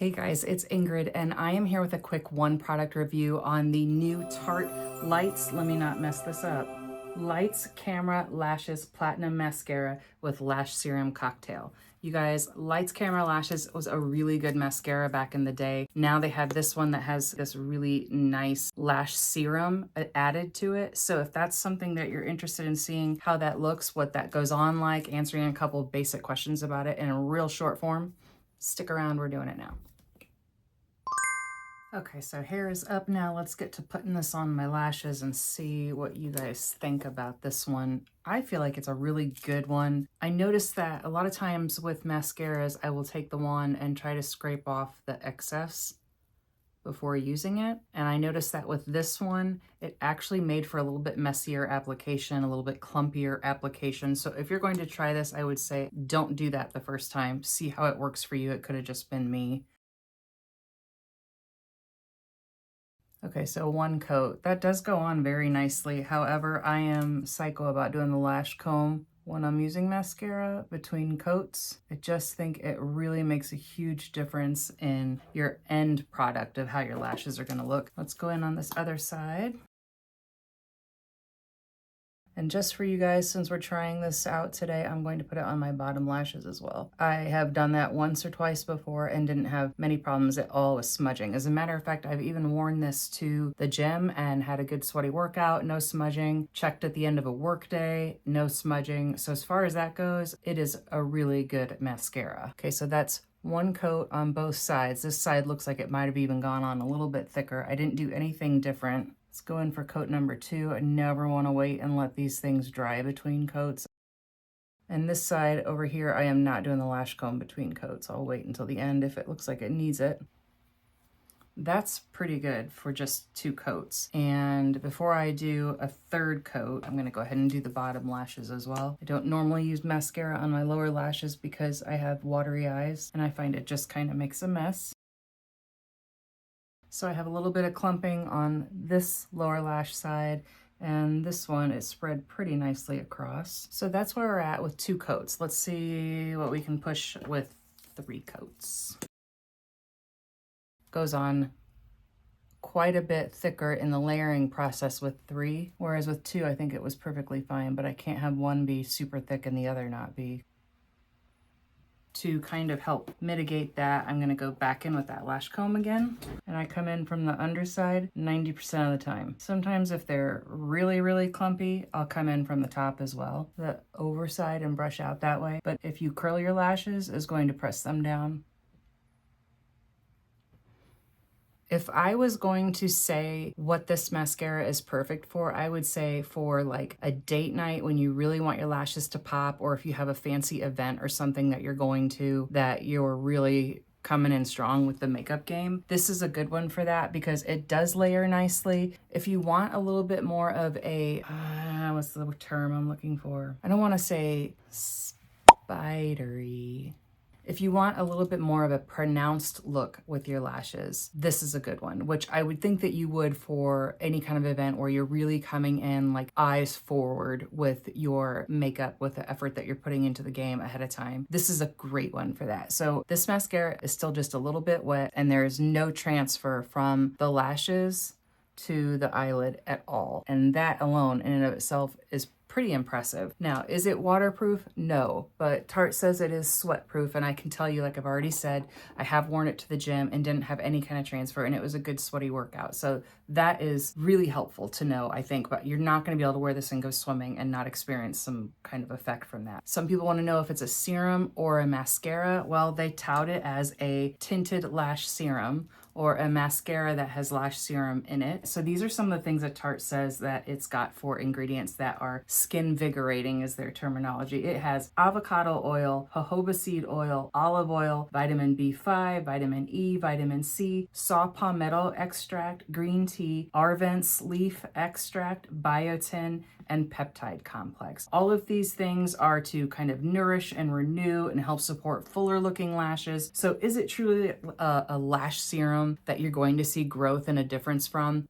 Hey guys, it's Ingrid and I am here with a quick one product review on the new Tarte Lights, let me not mess this up, Lights Camera Lashes Platinum Mascara with Lash Serum Cocktail. You guys, Lights Camera Lashes was a really good mascara back in the day. Now they have this one that has this really nice lash serum added to it. So if that's something that you're interested in seeing how that looks, what that goes on like, answering a couple of basic questions about it in a real short form, stick around, we're doing it now. Okay, so hair is up now. Let's get to putting this on my lashes and see what you guys think about this one. I feel like it's a really good one. I noticed that a lot of times with mascaras, I will take the wand and try to scrape off the excess before using it. And I noticed that with this one, it actually made for a little bit messier application, a little bit clumpier application. So if you're going to try this, I would say don't do that the first time. See how it works for you. It could have just been me. Okay, so one coat. That does go on very nicely. However, I am psycho about doing the lash comb when I'm using mascara between coats. I just think it really makes a huge difference in your end product of how your lashes are gonna look. Let's go in on this other side. And just for you guys, since we're trying this out today, I'm going to put it on my bottom lashes as well. I have done that once or twice before and didn't have many problems at all with smudging. As a matter of fact, I've even worn this to the gym and had a good sweaty workout, no smudging. Checked at the end of a work day, no smudging. So as far as that goes, it is a really good mascara. Okay, so that's one coat on both sides. This side looks like it might have even gone on a little bit thicker. I didn't do anything different. Let's go in for coat number 2. I never want to wait and let these things dry between coats. And this side over here, I am not doing the lash comb between coats. I'll wait until the end if it looks like it needs it. That's pretty good for just 2 coats. And before I do a third coat, I'm going to go ahead and do the bottom lashes as well. I don't normally use mascara on my lower lashes because I have watery eyes and I find it just kind of makes a mess. So I have a little bit of clumping on this lower lash side, and this one is spread pretty nicely across. So that's where we're at with 2 coats. Let's see what we can push with 3 coats. Goes on quite a bit thicker in the layering process with 3, whereas with 2, I think it was perfectly fine, but I can't have one be super thick and the other not be. To kind of help mitigate that, I'm gonna go back in with that lash comb again. And I come in from the underside 90% of the time. Sometimes if they're really, really clumpy, I'll come in from the top as well, the overside, and brush out that way. But if you curl your lashes, it's going to press them down. If I was going to say what this mascara is perfect for, I would say for like a date night when you really want your lashes to pop, or if you have a fancy event or something that you're going to that you're really coming in strong with the makeup game. This is a good one for that because it does layer nicely. If you want a little bit more of a, what's the term I'm looking for? I don't want to say spidery. If you want a little bit more of a pronounced look with your lashes, this is a good one, which I would think that you would for any kind of event where you're really coming in like eyes forward with your makeup, with the effort that you're putting into the game ahead of time. This is a great one for that. So this mascara is still just a little bit wet and there's no transfer from the lashes to the eyelid at all. And that alone in and of itself is pretty impressive. Now, is it waterproof? No, but Tarte says it is sweat proof, and I can tell you, like I've already said, I have worn it to the gym and didn't have any kind of transfer, and it was a good sweaty workout. So that is really helpful to know, I think, but you're not gonna be able to wear this and go swimming and not experience some kind of effect from that. Some people wanna know if it's a serum or a mascara. Well, they tout it as a tinted lash serum or a mascara that has lash serum in it. So these are some of the things that Tarte says that it's got for ingredients that are skin vigorating is their terminology. It has avocado oil, jojoba seed oil, olive oil, vitamin B5, vitamin E, vitamin C, saw palmetto extract, green tea, Arvent's leaf extract, biotin, and peptide complex. All of these things are to kind of nourish and renew and help support fuller looking lashes. So is it truly a lash serum that you're going to see growth and a difference from?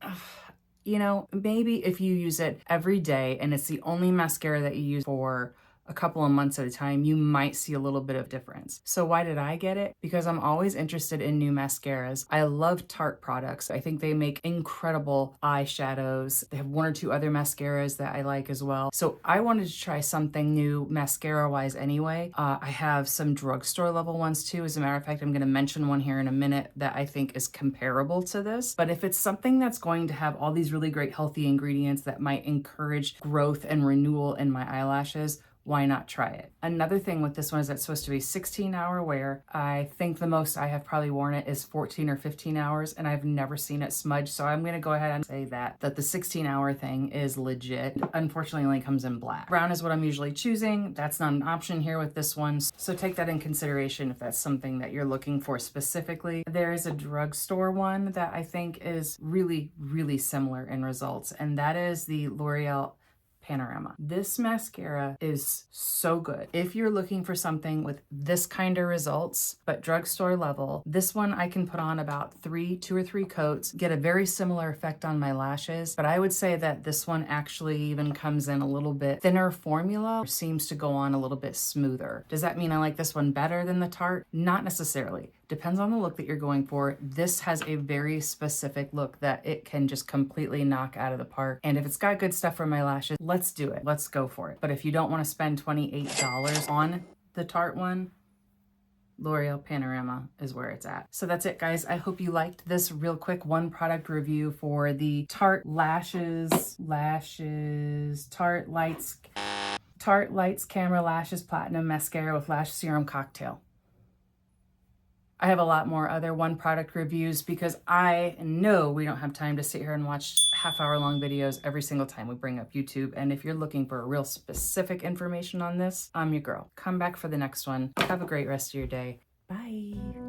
You know, maybe if you use it every day and it's the only mascara that you use for a couple of months at a time, you might see a little bit of difference. So why did I get it? Because I'm always interested in new mascaras. I love Tarte products. I think they make incredible eyeshadows. They have one or two other mascaras that I like as well. So I wanted to try something new mascara wise anyway. I have some drugstore level ones too. As a matter of fact, I'm going to mention one here in a minute that I think is comparable to this. But if it's something that's going to have all these really great healthy ingredients that might encourage growth and renewal in my eyelashes, why not try it? Another thing with this one is that it's supposed to be 16-hour wear. I think the most I have probably worn it is 14 or 15 hours, and I've never seen it smudge. So I'm gonna go ahead and say that the 16-hour thing is legit. Unfortunately, it only comes in black. Brown is what I'm usually choosing. That's not an option here with this one. So take that in consideration if that's something that you're looking for specifically. There is a drugstore one that I think is really, really similar in results, and that is the L'Oreal Panorama. This mascara is so good. If you're looking for something with this kind of results, but drugstore level, this one I can put on about two or three coats, get a very similar effect on my lashes, but I would say that this one actually even comes in a little bit thinner formula, seems to go on a little bit smoother. Does that mean I like this one better than the Tarte? Not necessarily. Depends on the look that you're going for. This has a very specific look that it can just completely knock out of the park. And if it's got good stuff for my lashes, let's do it. Let's go for it. But if you don't want to spend $28 on the Tarte one, L'Oreal Panorama is where it's at. So that's it, guys. I hope you liked this real quick one product review for the Tarte Tarte Lights Camera Lashes Platinum Mascara with Lash Serum Cocktail. I have a lot more other one product reviews because I know we don't have time to sit here and watch half-hour-long videos every single time we bring up YouTube. And if you're looking for real specific information on this, I'm your girl. Come back for the next one. Have a great rest of your day. Bye.